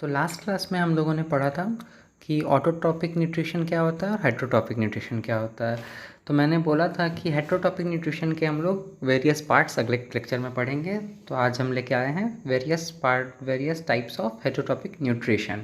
तो last class में हम लोगों ने पढ़ा था कि ऑटोट्रॉपिक न्यूट्रिशन क्या होता है और हेट्रोट्रॉपिक न्यूट्रिशन क्या होता है। तो मैंने बोला था कि हेट्रोट्रॉपिक न्यूट्रिशन के हम लोग वेरियस पार्ट्स अगले लेक्चर में पढ़ेंगे। तो आज हम लेके आए हैं various types of heterotrophic nutrition.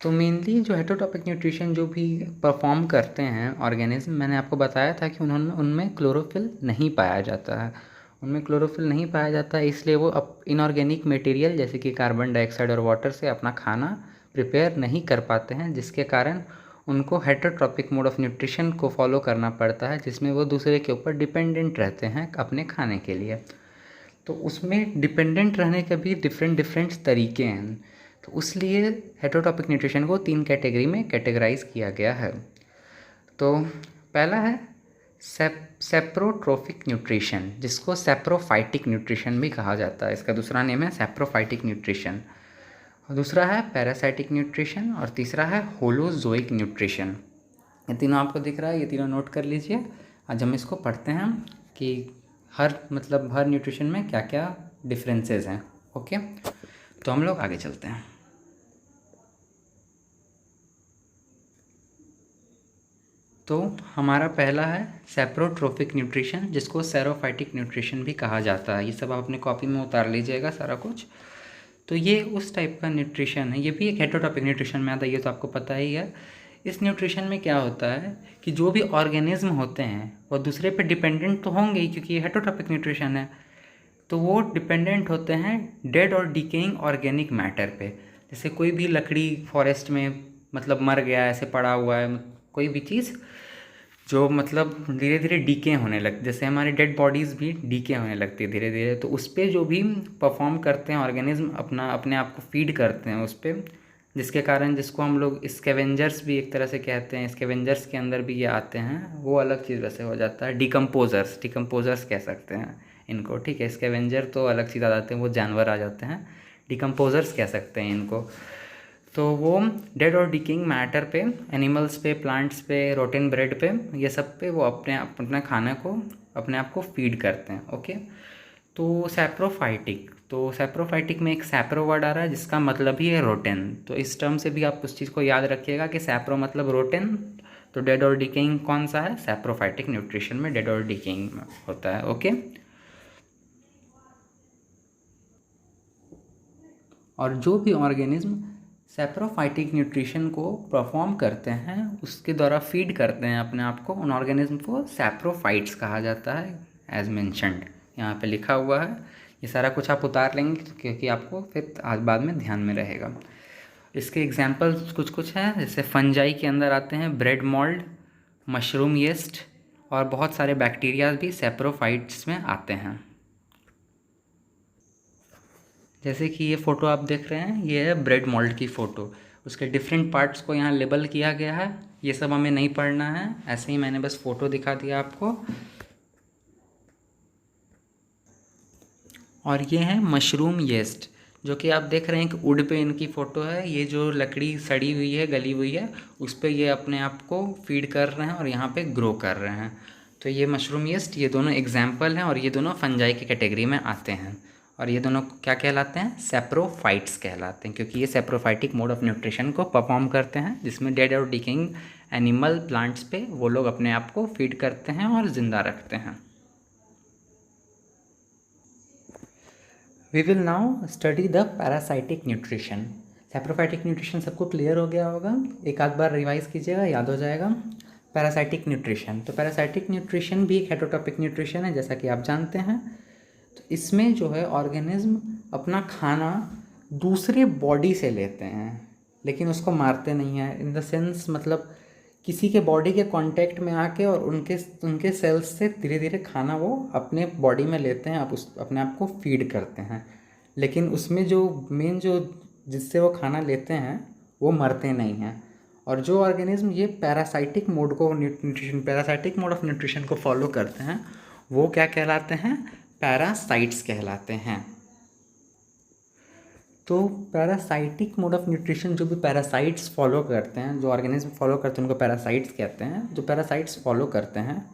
तो मेनली जो हेट्रोट्रॉपिक न्यूट्रिशन जो भी परफॉर्म करते हैं ऑर्गेनिज्म, मैंने आपको बताया था कि उनमें क्लोरोफिल नहीं पाया जाता है। उनमें क्लोरोफिल नहीं पाया जाता है, इसलिए वो इनऑर्गेनिक मटेरियल जैसे कि कार्बन डाइऑक्साइड और वाटर से अपना खाना प्रिपेयर नहीं कर पाते हैं, जिसके कारण उनको हेट्रोट्रॉपिक मोड ऑफ न्यूट्रिशन को फॉलो करना पड़ता है, जिसमें वो दूसरे के ऊपर डिपेंडेंट रहते हैं अपने खाने के लिए। तो उसमें डिपेंडेंट रहने के भी डिफरेंट डिफरेंट तरीके हैं। तो इसलिए हेट्रोट्रॉपिक न्यूट्रिशन को 3 कैटेगरी में कैटेगराइज किया गया है। तो पहला है सेप्रोट्रोफिक न्यूट्रिशन, जिसको सेप्रोफाइटिक न्यूट्रिशन भी कहा जाता है। इसका दूसरा नेम है सेप्रोफाइटिक न्यूट्रिशन। दूसरा है पैरासाइटिक न्यूट्रिशन और तीसरा है होलोजोइक न्यूट्रिशन। ये तीनों आपको दिख रहा है, ये तीनों नोट कर लीजिए। आज हम इसको पढ़ते हैं कि हर न्यूट्रिशन में क्या क्या डिफरेंसेस हैं। ओके, तो हम लोग आगे चलते हैं। तो हमारा पहला है सेप्रोट्रोफिक न्यूट्रिशन, जिसको सेरोफाइटिक न्यूट्रिशन भी कहा जाता है। ये सब आप अपने कॉपी में उतार लीजिएगा सारा कुछ। तो ये उस टाइप का न्यूट्रिशन है, ये भी एक हेट्रोट्रॉपिक न्यूट्रिशन में आता है, ये तो आपको पता ही है। इस न्यूट्रिशन में क्या होता है कि जो भी ऑर्गेनिज्म होते हैं वो दूसरे पे डिपेंडेंट तो होंगे ही, क्योंकि ये हेट्रोट्रॉपिक न्यूट्रिशन है। तो वो डिपेंडेंट होते हैं डेड और डिकेइंग ऑर्गेनिक मैटर पे। जैसे कोई भी लकड़ी फॉरेस्ट में मर गया, ऐसे पड़ा हुआ है, कोई भी चीज़ जो धीरे धीरे डीके होने लगती, जैसे हमारी डेड बॉडीज़ भी डीके होने लगती है धीरे धीरे। तो उस पर जो भी परफॉर्म करते हैं ऑर्गेनिज्म, अपने आप को फीड करते हैं उस पर, जिसके कारण जिसको हम लोग स्कैवेंजर्स भी एक तरह से कहते हैं, स्कैवेंजर्स के अंदर भी ये आते हैं, वो अलग चीज़ वैसे हो जाता है। डिकम्पोजर्स कह सकते हैं इनको, ठीक है। स्कैवेंजर तो अलग चीज़ आ जाते हैं, वो जानवर आ जाते हैं। डिकम्पोजर्स कह सकते हैं इनको। तो वो डेड और डिकिंग मैटर पे, एनिमल्स पे, प्लांट्स पे, रोटन ब्रेड पे, ये सब पे वो अपने खाने को अपने आप को फीड करते हैं। ओके, तो सैप्रोफाइटिक में एक सैप्रो वर्ड आ रहा है, जिसका मतलब ही है रोटेन। तो इस टर्म से भी आप उस चीज़ को याद रखिएगा कि सैप्रो मतलब रोटेन। तो डेड और डिकेइंग कौन सा है? सैप्रोफाइटिक न्यूट्रिशन में डेड और डिकेइंग होता है। ओके, और जो भी ऑर्गेनिज्म सैप्रोफाइटिक न्यूट्रिशन को परफॉर्म करते हैं, उसके द्वारा फीड करते हैं अपने आप को, उन ऑर्गेनिज्म को सैप्रोफाइट्स कहा जाता है, एज मेंशन्ड यहाँ पे लिखा हुआ है। ये सारा कुछ आप उतार लेंगे क्योंकि आपको फिर आज बाद में ध्यान में रहेगा। इसके एग्जाम्पल्स कुछ कुछ हैं, जैसे फंजाई के अंदर आते हैं ब्रेड मोल्ड, मशरूम येस्ट, और बहुत सारे बैक्टीरिया भी सैप्रोफाइट्स में आते हैं। जैसे कि ये फ़ोटो आप देख रहे हैं, ये है ब्रेड मोल्ड की फ़ोटो। उसके डिफरेंट पार्ट्स को यहाँ लेबल किया गया है। ये सब हमें नहीं पढ़ना है, ऐसे ही मैंने बस फ़ोटो दिखा दिया आपको। और ये है मशरूम येस्ट, जो कि आप देख रहे हैं कि वुड पे इनकी फ़ोटो है। ये जो लकड़ी सड़ी हुई है, गली हुई है, उस पर ये अपने आप को फीड कर रहे हैं और यहाँ पे ग्रो कर रहे हैं। तो ये मशरूम येस्ट, ये दोनों एग्जाम्पल हैं, और ये दोनों फंजाई की कैटेगरी में आते हैं। और ये दोनों क्या कहलाते हैं? सैप्रोफाइट्स कहलाते हैं, क्योंकि ये सैप्रोफाइटिक मोड ऑफ न्यूट्रिशन को परफॉर्म करते हैं, जिसमें डेड और डिकेइंग एनिमल, प्लांट्स पे वो लोग अपने आप को फीड करते हैं और ज़िंदा रखते हैं। We will now study the parasitic nutrition. Saprophytic nutrition सबको क्लियर हो गया होगा, एक आध बार रिवाइज कीजिएगा, याद हो जाएगा। पैरासाइटिक न्यूट्रिशन, तो पैरासाइटिक न्यूट्रिशन भी एक हेट्रोट्रॉपिक न्यूट्रिशन है, जैसा कि आप जानते हैं। तो इसमें जो है ऑर्गेनिज्म अपना खाना दूसरे बॉडी से लेते हैं, लेकिन उसको मारते नहीं हैं। इन द सेंस किसी के बॉडी के कांटेक्ट में आके और उनके सेल्स से धीरे धीरे खाना वो अपने बॉडी में लेते हैं, अपने आप को फीड करते हैं। लेकिन उसमें जो मेन जो जिससे वो खाना लेते हैं वो मरते नहीं हैं। और जो ऑर्गेनिज्म ये पैरासाइटिक मोड ऑफ न्यूट्रिशन को फॉलो करते हैं, वो क्या कहलाते हैं? पैरासाइट्स कहलाते हैं। तो पैरासाइटिक मोड ऑफ न्यूट्रिशन जो भी पैरासाइट्स फॉलो करते हैं, जो ऑर्गेनिज्म फॉलो करते हैं, उनको पैरासाइट्स कहते हैं। जो पैरासाइट्स फॉलो करते हैं,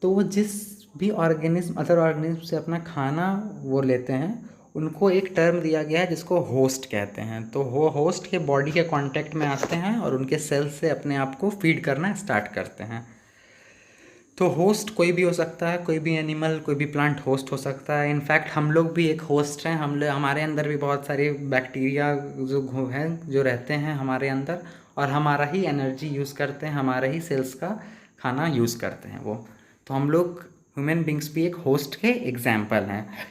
तो वो जिस भी अदर ऑर्गेनिज्म से अपना खाना वो लेते हैं, उनको एक टर्म दिया गया है जिसको होस्ट कहते हैं। तो वो होस्ट के बॉडी के कांटेक्ट में आते हैं और उनके सेल्स से अपने आप को फीड करना स्टार्ट करते हैं। तो होस्ट कोई भी हो सकता है, कोई भी एनिमल, कोई भी प्लांट होस्ट हो सकता है। इनफैक्ट हम लोग भी एक होस्ट हैं। हमारे अंदर भी बहुत सारे बैक्टीरिया हैं जो रहते हैं हमारे अंदर, और हमारा ही एनर्जी यूज़ करते हैं, हमारा ही सेल्स का खाना यूज़ करते हैं वो। तो हम लोग ह्यूमन बींग्स भी एक होस्ट के एग्जाम्पल हैं।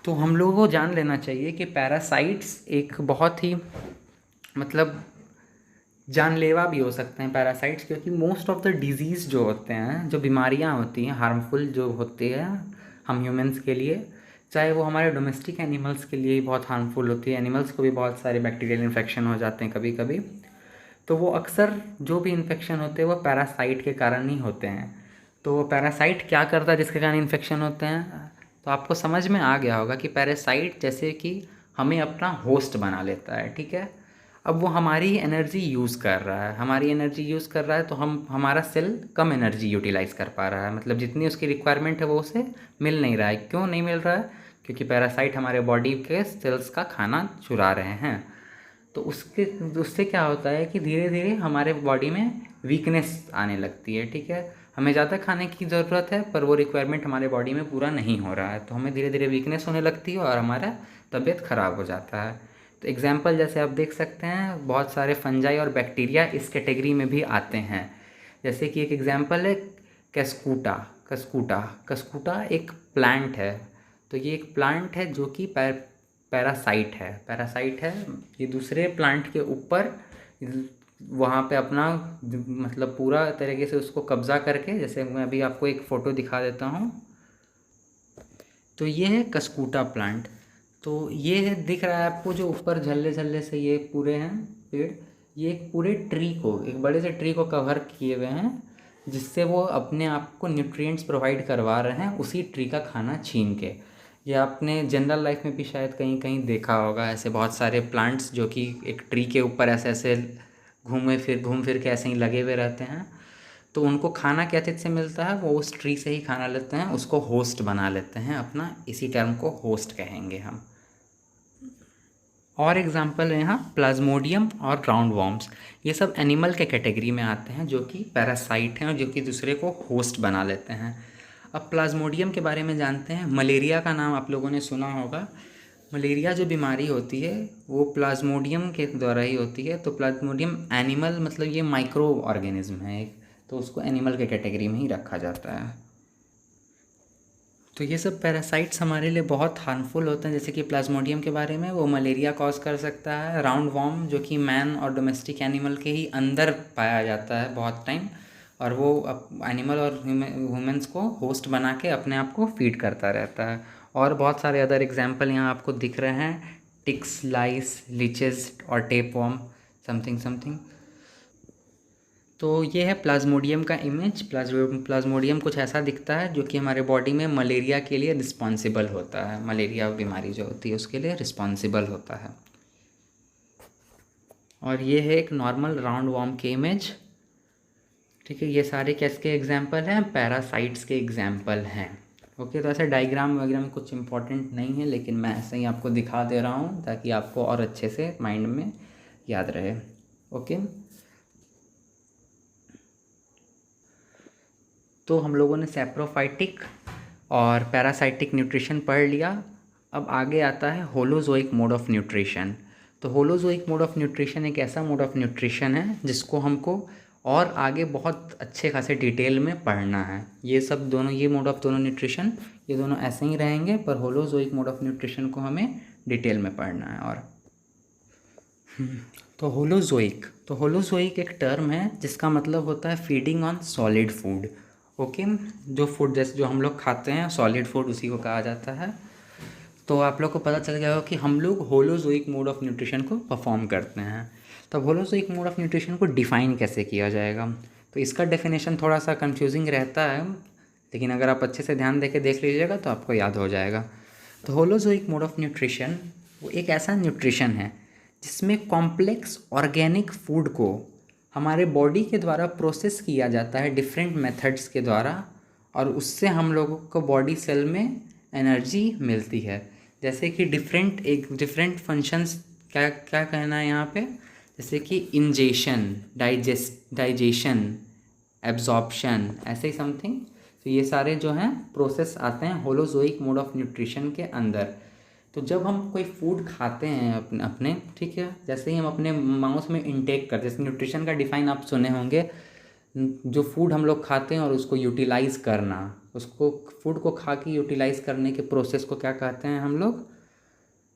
तो हम लोगों को जान लेना चाहिए कि पैरासाइट्स एक बहुत ही मतलब जानलेवा भी हो सकते हैं पैरासाइट्स, क्योंकि मोस्ट ऑफ द डिजीज़ जो होते हैं, जो बीमारियां होती हैं हार्मफुल जो होती है हम ह्यूमंस के लिए, चाहे वो हमारे डोमेस्टिक एनिमल्स के लिए ही बहुत हार्मफुल होती है, एनिमल्स को भी बहुत सारे बैक्टीरियल इन्फेक्शन हो जाते हैं कभी कभी, तो वो अक्सर जो भी इन्फेक्शन होते हैं वो पैरासाइट के कारण ही होते हैं। तो पैरासाइट क्या करता है जिसके कारण इन्फेक्शन होते हैं? तो आपको समझ में आ गया होगा कि पैरासाइट जैसे कि हमें अपना होस्ट बना लेता है, ठीक है। अब वो हमारी एनर्जी यूज़ कर रहा है, हमारी एनर्जी यूज़ कर रहा है, तो हमारा सेल कम एनर्जी यूटिलाइज़ कर पा रहा है, मतलब जितनी उसकी रिक्वायरमेंट है वो उसे मिल नहीं रहा है। क्यों नहीं मिल रहा है? क्योंकि पैरासाइट हमारे बॉडी के सेल्स का खाना चुरा रहे हैं। तो उससे क्या होता है कि धीरे धीरे हमारे बॉडी में वीकनेस आने लगती है, ठीक है। हमें ज़्यादा खाने की ज़रूरत है पर वो रिक्वायरमेंट हमारे बॉडी में पूरा नहीं हो रहा है, तो हमें धीरे धीरे वीकनेस होने लगती है और हमारा तबीयत ख़राब हो जाता है। तो एग्जाम्पल जैसे आप देख सकते हैं, बहुत सारे फंजाई और बैक्टीरिया इस कैटेगरी में भी आते हैं। जैसे कि एक एग्जाम्पल है कैस्कूटा। कस्कूटा एक प्लांट है। तो ये एक प्लांट है जो कि पैरासाइट है। ये दूसरे प्लांट के ऊपर वहाँ पे अपना मतलब पूरा तरीके से उसको कब्ज़ा करके, जैसे मैं अभी आपको एक फ़ोटो दिखा देता हूँ। तो ये है कस्कूटा प्लांट। तो ये है, दिख रहा है आपको जो ऊपर झल्ले झल्ले से ये पूरे हैं पेड़, ये एक पूरे ट्री को, एक बड़े से ट्री को कवर किए हुए हैं, जिससे वो अपने आप को न्यूट्रिएंट्स प्रोवाइड करवा रहे हैं उसी ट्री का खाना छीन के। ये आपने जनरल लाइफ में भी शायद कहीं कहीं देखा होगा, ऐसे बहुत सारे प्लांट्स जो कि एक ट्री के ऊपर ऐसे ऐसे घूम फिर के ऐसे ही लगे हुए रहते हैं। तो उनको खाना क्या चीज़ से मिलता है? वो उस ट्री से ही खाना लेते हैं, उसको होस्ट बना लेते हैं अपना, इसी टर्म को होस्ट कहेंगे हम। और एग्जाम्पल है यहाँ प्लाज्मोडियम और राउंड वॉर्म्स। ये सब एनिमल के कैटेगरी में आते हैं जो कि पैरासाइट हैं और जो कि दूसरे को होस्ट बना लेते हैं। अब प्लाज्मोडियम के बारे में जानते हैं। मलेरिया का नाम आप लोगों ने सुना होगा। मलेरिया जो बीमारी होती है वो प्लाज्मोडियम के द्वारा ही होती है। तो प्लाज्मोडियम एनिमल, मतलब ये माइक्रो ऑर्गेनिज्म है एक, तो उसको एनिमल के कैटेगरी में ही रखा जाता है। तो ये सब पैरासाइट्स हमारे लिए बहुत हार्मफुल होते हैं। जैसे कि प्लाज्मोडियम के बारे में, वो मलेरिया कॉज कर सकता है। राउंड वॉर्म जो कि मैन और डोमेस्टिक एनिमल के ही अंदर पाया जाता है बहुत टाइम, और वो एनिमल और ह्यूमंस को होस्ट बना के अपने आप को फीड करता रहता है। और बहुत सारे अदर एग्जाम्पल यहाँ आपको दिख रहे हैं, टिक्स, लाइस, लीचेस और टेप वॉर्म, समथिंग। तो ये है प्लाज्मोडियम का इमेज। प्लाज्मोडियम कुछ ऐसा दिखता है जो कि हमारे बॉडी में मलेरिया के लिए रिस्पॉन्सिबल होता है। मलेरिया बीमारी जो होती है उसके लिए रिस्पॉन्सिबल होता है। और ये है एक नॉर्मल राउंड वॉर्म के इमेज, ठीक है। ये सारे किसके एग्जाम्पल हैं? पैरासाइट्स के एग्जाम्पल हैं। ओके, तो ऐसे डायग्राम वगैरह में कुछ इंपॉर्टेंट नहीं है, लेकिन मैं ऐसे ही आपको दिखा दे रहा हूँ ताकि आपको और अच्छे से माइंड में याद रहे। ओके, तो हम लोगों ने सैप्रोफाइटिक और पैरासाइटिक न्यूट्रिशन पढ़ लिया। अब आगे आता है होलोजोइक मोड ऑफ न्यूट्रिशन। तो होलोजोइक मोड ऑफ न्यूट्रिशन एक ऐसा मोड ऑफ न्यूट्रिशन है जिसको हमको और आगे बहुत अच्छे खासे डिटेल में पढ़ना है। ये सब दोनों, ये मोड ऑफ दोनों न्यूट्रिशन, ये दोनों ऐसे ही रहेंगे, पर होलोजोइक मोड ऑफ न्यूट्रिशन को हमें डिटेल में पढ़ना है। और तो होलोजोइक एक टर्म है जिसका मतलब होता है feeding on solid food. Okay, जो फूड जैसे जो हम लोग खाते हैं सॉलिड फूड, उसी को कहा जाता है। तो आप लोग को पता चल गया होगा कि हम लोग होलोजोइक मोड ऑफ न्यूट्रिशन को परफॉर्म करते हैं। तो होलोजोइक मोड ऑफ न्यूट्रिशन को डिफ़ाइन कैसे किया जाएगा? तो इसका डेफिनेशन थोड़ा सा कंफ्यूजिंग रहता है, लेकिन अगर आप अच्छे से ध्यान देके देख लीजिएगा तो आपको याद हो जाएगा। तो होलोजोइक मोड ऑफ न्यूट्रिशन वो एक ऐसा न्यूट्रिशन है जिसमें कॉम्प्लेक्स ऑर्गेनिक फूड को हमारे बॉडी के द्वारा प्रोसेस किया जाता है डिफरेंट मेथड्स के द्वारा, और उससे हम लोगों को बॉडी सेल में एनर्जी मिलती है। जैसे कि डिफरेंट फंक्शंस, क्या क्या कहना है यहाँ पे, जैसे कि इंजेशन, डाइजेशन, एब्जॉर्प्शन, ऐसे ही समथिंग। तो ये सारे जो हैं प्रोसेस आते हैं होलोजोइक मोड ऑफ न्यूट्रिशन के अंदर। तो जब हम कोई फूड खाते हैं अपने ठीक है, जैसे ही हम अपने माउथ में इंटेक करते हैं, जैसे न्यूट्रिशन का डिफाइन आप सुने होंगे, जो फूड हम लोग खाते हैं और उसको यूटिलाइज़ करना, उसको फूड को खा के यूटिलाइज़ करने के प्रोसेस को क्या कहते हैं हम लोग,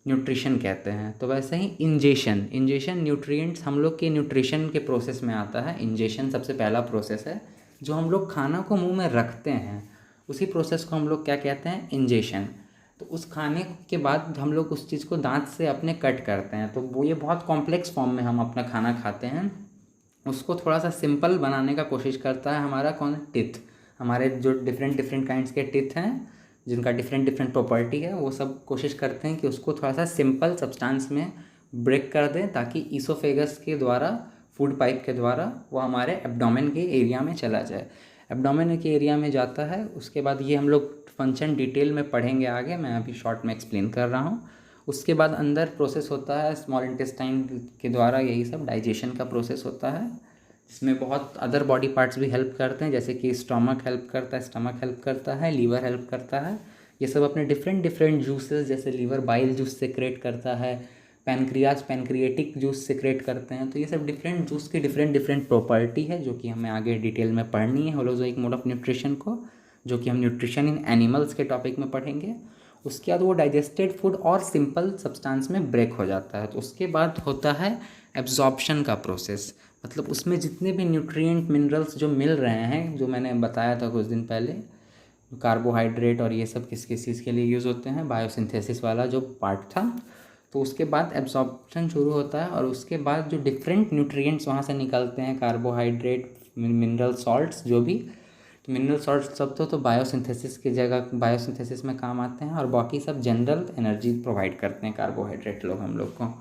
न्यूट्रिशन कहते हैं। तो वैसे ही इंजेशन न्यूट्रिएंट्स हम लोग के न्यूट्रिशन के प्रोसेस में आता है। इंजेशन सबसे पहला प्रोसेस है, जो हम लोग खाना को मुंह में रखते हैं, उसी प्रोसेस को हम लोग क्या कहते हैं, इंजेशन। तो उस खाने के बाद हम लोग उस चीज़ को दांत से अपने कट करते हैं, तो वो ये बहुत कॉम्प्लेक्स फॉर्म में हम अपना खाना खाते हैं। उसको थोड़ा सा सिंपल बनाने का कोशिश करता है हमारा कौन, टिथ। हमारे जो डिफरेंट काइंड्स के टिथ हैं, जिनका डिफरेंट प्रॉपर्टी है, वो सब कोशिश करते हैं कि उसको थोड़ा सा सिंपल सब्सटेंस में ब्रेक कर दें, ताकि ईसोफेगस के द्वारा, फूड पाइप के द्वारा वो हमारे एब्डोमेन के एरिया में चला जाए। एब्डोमेन के एरिया में जाता है, उसके बाद ये हम लोग फंक्शन डिटेल में पढ़ेंगे आगे, मैं अभी शॉर्ट में एक्सप्लेन कर रहा हूँ। उसके बाद अंदर प्रोसेस होता है स्मॉल इंटेस्टाइन के द्वारा, यही सब डाइजेशन का प्रोसेस होता है, जिसमें बहुत अदर बॉडी पार्ट्स भी हेल्प करते हैं, जैसे कि स्टमक हेल्प करता है, लीवर हेल्प करता है। ये सब अपने डिफरेंट जूसेस, जैसे लीवर बाइल जूस सेक्रेट करता है, पैनक्रियाज पैनक्रिएटिक जूस सेक्रेट करते हैं। तो ये सब डिफरेंट जूस की डिफरेंट प्रॉपर्टी है, जो कि हमें आगे डिटेल में पढ़नी है होलोजोइक मोड ऑफ न्यूट्रिशन को, जो कि हम न्यूट्रिशन इन एनिमल्स के टॉपिक में पढ़ेंगे। उसके बाद वो डाइजेस्टेड फूड और सिंपल सब्सटेंस में ब्रेक हो जाता है। तो उसके बाद होता है एब्जॉर्प्शन का प्रोसेस, मतलब उसमें जितने भी न्यूट्रिएंट मिनरल्स जो मिल रहे हैं, जो मैंने बताया था कुछ दिन पहले, कार्बोहाइड्रेट और ये सब किस किस चीज़ के लिए यूज़ होते हैं, बायोसिंथेसिस वाला जो पार्ट था। तो उसके बाद एब्जॉर्प्शन शुरू होता है, और उसके बाद जो डिफरेंट न्यूट्रिएंट्स वहाँ से निकलते हैं, कार्बोहाइड्रेट, मिनरल सॉल्ट्स, जो भी, तो मिनरल सॉल्ट सब तो बायोसिंथेसिस की जगह बायोसिंथेसिस में काम आते हैं, और बाकी सब जनरल एनर्जी प्रोवाइड करते हैं कार्बोहाइड्रेट लोग हम लोग को।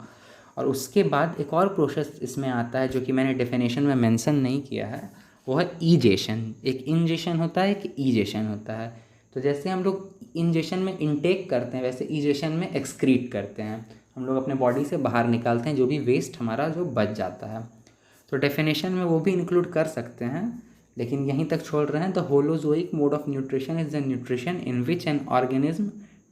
और उसके बाद एक और प्रोसेस इसमें आता है, जो कि मैंने डेफिनेशन में मेंशन नहीं किया है, वो है ईजेशन। एक इंजेशन होता है, एक ईजेशन होता है। तो जैसे हम लोग इंजेशन में इनटेक करते हैं, वैसे ईजेशन में एक्सक्रीट करते हैं, हम लोग अपने बॉडी से बाहर निकालते हैं जो भी वेस्ट हमारा जो बच जाता है। तो डेफिनेशन में वो भी इंक्लूड कर सकते हैं, लेकिन यहीं तक छोड़ रहे हैं। The holozoic mode of nutrition is the nutrition in which an organism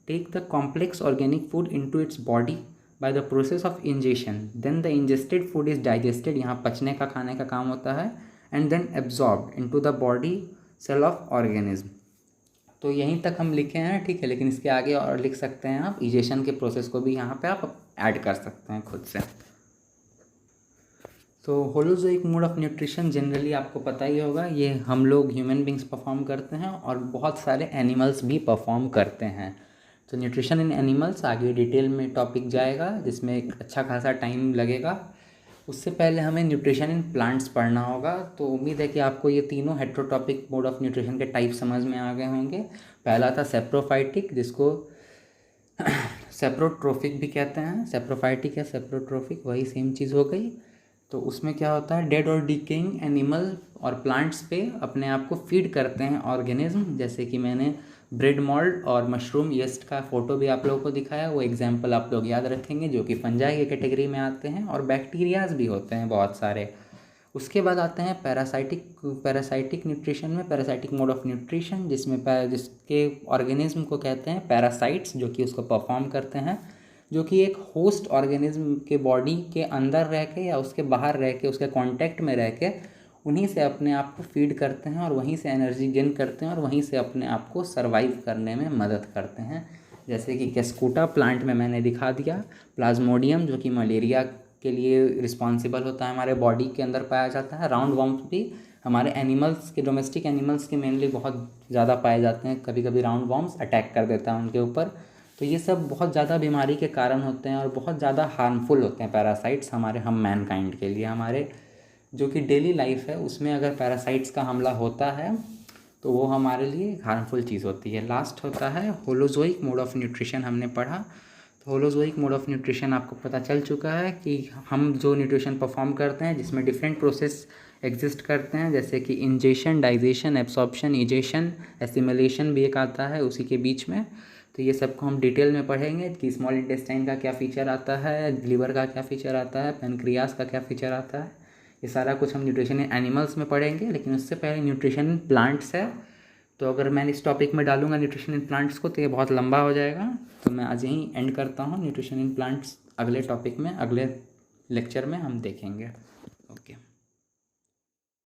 take the complex organic food into its body by the process of ingestion, then the ingested food is digested, यहाँ पचने का, खाने का काम होता है, and then absorbed into the body cell of organism. तो यहीं तक हम लिखे हैं, ठीक है, लेकिन इसके आगे और लिख सकते हैं आप, इजेशन के प्रोसेस को भी यहाँ पे आप ऐड कर सकते हैं खुद से। तो holozoic mode of nutrition generally आपको पता ही होगा, ये हम लोग ह्यूमन बींग्स परफॉर्म करते हैं, और बहुत सारे एनिमल्स भी परफॉर्म करते हैं। तो न्यूट्रिशन इन एनिमल्स आगे डिटेल में टॉपिक जाएगा, जिसमें एक अच्छा खासा टाइम लगेगा। उससे पहले हमें न्यूट्रिशन इन प्लांट्स पढ़ना होगा। तो उम्मीद है कि आपको ये तीनों हेट्रोटॉपिक मोड ऑफ न्यूट्रिशन के टाइप समझ में आ गए होंगे। पहला था सेप्रोफाइटिक, जिसको सेप्रोट्रोफिक भी कहते हैं। सेप्रोफाइटिक या सेप्रोट्रोफिक वही सेम चीज़ हो गई। तो उसमें क्या होता है, डेड और डिकेइंग एनिमल और प्लांट्स पे अपने आप को फीड करते हैं ऑर्गेनिज्म, जैसे कि मैंने ब्रेड मोल्ड और मशरूम यीस्ट का फोटो भी आप लोगों को दिखाया, वो एग्जाम्पल आप लोग याद रखेंगे, जो कि फंजाई के कैटेगरी में आते हैं, और बैक्टीरियाज भी होते हैं बहुत सारे। उसके बाद आते हैं पैरासाइटिक न्यूट्रिशन में, पैरासाइटिक मोड ऑफ न्यूट्रिशन, जिसके ऑर्गेनिज्म को कहते हैं पैरासाइट्स, जो कि उसको परफॉर्म करते हैं, जो कि एक होस्ट ऑर्गेनिज्म के बॉडी के अंदर रह के या उसके बाहर रह के, उसके कांटेक्ट में रह के उन्हीं से अपने आप को फीड करते हैं, और वहीं से एनर्जी गेन करते हैं, और वहीं से अपने आप को सर्वाइव करने में मदद करते हैं। जैसे कि कैस्कुटा प्लांट में मैंने दिखा दिया, प्लाज्मोडियम जो कि मलेरिया के लिए रिस्पॉन्सिबल होता है, हमारे बॉडी के अंदर पाया जाता है। राउंड वॉर्म्स भी हमारे एनिमल्स के, डोमेस्टिक एनिमल्स के मेनली बहुत ज़्यादा पाए जाते हैं, कभी कभी राउंड वॉर्म्स अटैक कर देता है उनके ऊपर। तो ये सब बहुत ज़्यादा बीमारी के कारण होते हैं, और बहुत ज़्यादा हार्मफुल होते हैं पैरासाइट्स हम मैनकाइंड के लिए। हमारे जो कि डेली लाइफ है उसमें अगर पैरासाइट्स का हमला होता है तो वो हमारे लिए हार्मफुल चीज़ होती है। लास्ट होता है होलोजोइक मोड ऑफ न्यूट्रिशन, हमने पढ़ा। तो होलोजोइक मोड ऑफ न्यूट्रिशन आपको पता चल चुका है कि हम जो न्यूट्रिशन परफॉर्म करते हैं जिसमें डिफरेंट प्रोसेस एग्जिस्ट करते हैं, जैसे कि ingestion, digestion, absorption, egestion, assimilation भी एक आता है उसी के बीच में। तो ये सबको हम डिटेल में पढ़ेंगे कि स्मॉल इंटेस्टाइन का क्या फ़ीचर आता है, लिवर का क्या फ़ीचर आता है, पेनक्रियास का क्या फ़ीचर आता है। ये सारा कुछ हम न्यूट्रिशन इन एनिमल्स में पढ़ेंगे, लेकिन उससे पहले न्यूट्रिशन इन प्लांट्स है। तो अगर मैं इस टॉपिक में डालूंगा न्यूट्रिशन इन प्लांट्स को तो ये बहुत लंबा हो जाएगा, तो मैं आज यहीं एंड करता हूँ। न्यूट्रिशन इन प्लांट्स अगले टॉपिक में, अगले लेक्चर में हम देखेंगे। ओके।